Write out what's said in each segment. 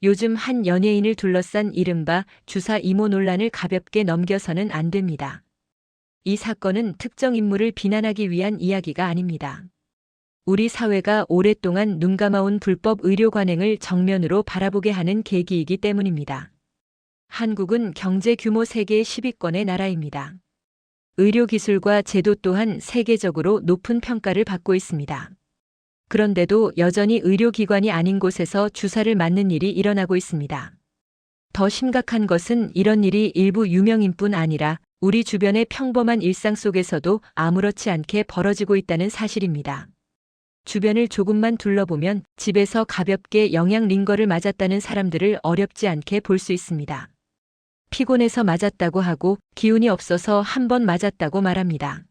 요즘 한 연예인을 둘러싼 이른바 주사 이모 논란을 가볍게 넘겨서는 안 됩니다. 이 사건은 특정 인물을 비난하기 위한 이야기가 아닙니다. 우리 사회가 오랫동안 눈감아온 불법 의료 관행을 정면으로 바라보게 하는 계기이기 때문입니다. 한국은 경제 규모 세계 10위권의 나라입니다. 의료 기술과 제도 또한 세계적으로 높은 평가를 받고 있습니다. 그런데도 여전히 의료기관이 아닌 곳에서 주사를 맞는 일이 일어나고 있습니다. 더 심각한 것은 이런 일이 일부 유명인뿐 아니라 우리 주변의 평범한 일상 속에서도 아무렇지 않게 벌어지고 있다는 사실입니다. 주변을 조금만 둘러보면 집에서 가볍게 영양 링거를 맞았다는 사람들을 어렵지 않게 볼 수 있습니다. 피곤해서 맞았다고 하고 기운이 없어서 한 번 맞았다고 말합니다.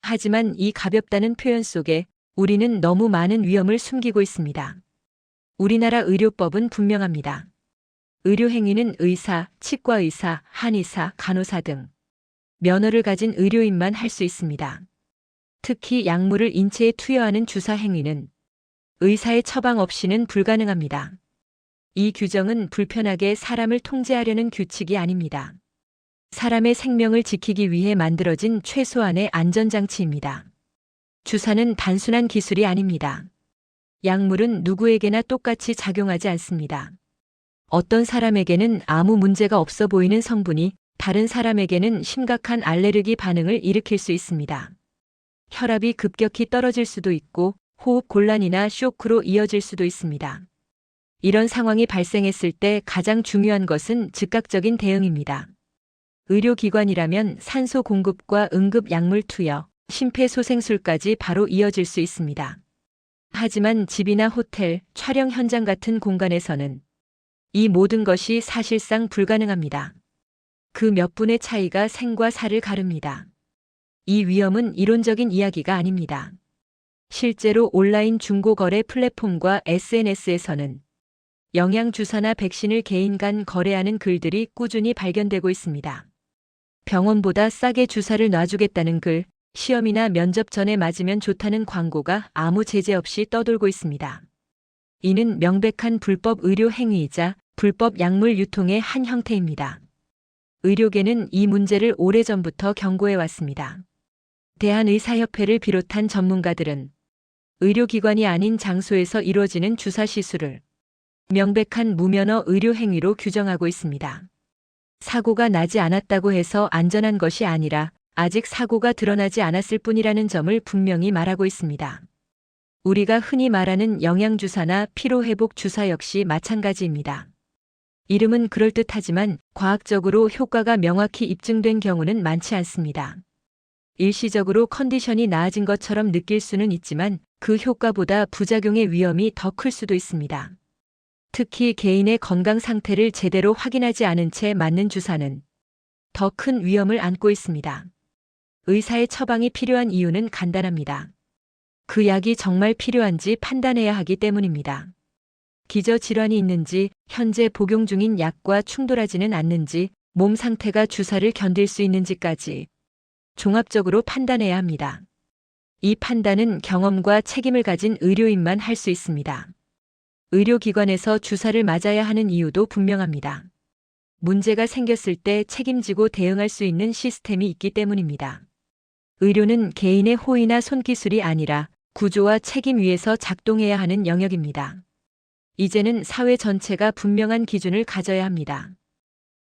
하지만 이 가볍다는 표현 속에 우리는 너무 많은 위험을 숨기고 있습니다. 우리나라 의료법은 분명합니다. 의료행위는 의사, 치과의사, 한의사, 간호사 등 면허를 가진 의료인만 할 수 있습니다. 특히 약물을 인체에 투여하는 주사 행위는 의사의 처방 없이는 불가능합니다. 이 규정은 불편하게 사람을 통제하려는 규칙이 아닙니다. 사람의 생명을 지키기 위해 만들어진 최소한의 안전장치입니다. 주사는 단순한 기술이 아닙니다. 약물은 누구에게나 똑같이 작용하지 않습니다. 어떤 사람에게는 아무 문제가 없어 보이는 성분이 다른 사람에게는 심각한 알레르기 반응을 일으킬 수 있습니다. 혈압이 급격히 떨어질 수도 있고 호흡 곤란이나 쇼크로 이어질 수도 있습니다. 이런 상황이 발생했을 때 가장 중요한 것은 즉각적인 대응입니다. 의료기관이라면 산소 공급과 응급 약물 투여, 심폐소생술까지 바로 이어질 수 있습니다. 하지만 집이나 호텔, 촬영 현장 같은 공간에서는 이 모든 것이 사실상 불가능합니다. 그 몇 분의 차이가 생과 사를 가릅니다. 이 위험은 이론적인 이야기가 아닙니다. 실제로 온라인 중고거래 플랫폼과 SNS에서는 영양주사나 백신을 개인 간 거래하는 글들이 꾸준히 발견되고 있습니다. 병원보다 싸게 주사를 놔주겠다는 글, 시험이나 면접 전에 맞으면 좋다는 광고가 아무 제재 없이 떠돌고 있습니다. 이는 명백한 불법 의료 행위이자 불법 약물 유통의 한 형태입니다. 의료계는 이 문제를 오래전부터 경고해 왔습니다. 대한의사협회를 비롯한 전문가들은 의료기관이 아닌 장소에서 이루어지는 주사 시술을 명백한 무면허 의료 행위로 규정하고 있습니다. 사고가 나지 않았다고 해서 안전한 것이 아니라 아직 사고가 드러나지 않았을 뿐이라는 점을 분명히 말하고 있습니다. 우리가 흔히 말하는 영양주사나 피로회복 주사 역시 마찬가지입니다. 이름은 그럴듯하지만 과학적으로 효과가 명확히 입증된 경우는 많지 않습니다. 일시적으로 컨디션이 나아진 것처럼 느낄 수는 있지만 그 효과보다 부작용의 위험이 더 클 수도 있습니다. 특히 개인의 건강 상태를 제대로 확인하지 않은 채 맞는 주사는 더 큰 위험을 안고 있습니다. 의사의 처방이 필요한 이유는 간단합니다. 그 약이 정말 필요한지 판단해야 하기 때문입니다. 기저질환이 있는지, 현재 복용 중인 약과 충돌하지는 않는지, 몸 상태가 주사를 견딜 수 있는지까지 종합적으로 판단해야 합니다. 이 판단은 경험과 책임을 가진 의료인만 할 수 있습니다. 의료기관에서 주사를 맞아야 하는 이유도 분명합니다. 문제가 생겼을 때 책임지고 대응할 수 있는 시스템이 있기 때문입니다. 의료는 개인의 호의나 손기술이 아니라 구조와 책임 위에서 작동해야 하는 영역입니다. 이제는 사회 전체가 분명한 기준을 가져야 합니다.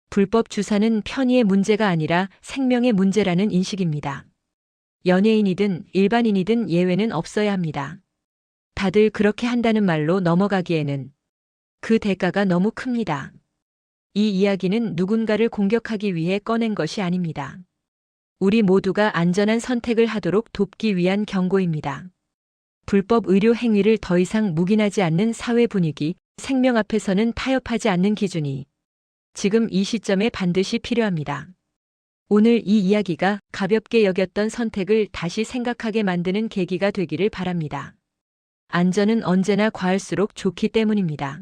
불법 주사는 편의의 문제가 아니라 생명의 문제라는 인식입니다. 연예인이든 일반인이든 예외는 없어야 합니다. 다들 그렇게 한다는 말로 넘어가기에는 그 대가가 너무 큽니다. 이 이야기는 누군가를 공격하기 위해 꺼낸 것이 아닙니다. 우리 모두가 안전한 선택을 하도록 돕기 위한 경고입니다. 불법 의료 행위를 더 이상 묵인하지 않는 사회 분위기, 생명 앞에서는 타협하지 않는 기준이 지금 이 시점에 반드시 필요합니다. 오늘 이 이야기가 가볍게 여겼던 선택을 다시 생각하게 만드는 계기가 되기를 바랍니다. 안전은 언제나 과할수록 좋기 때문입니다.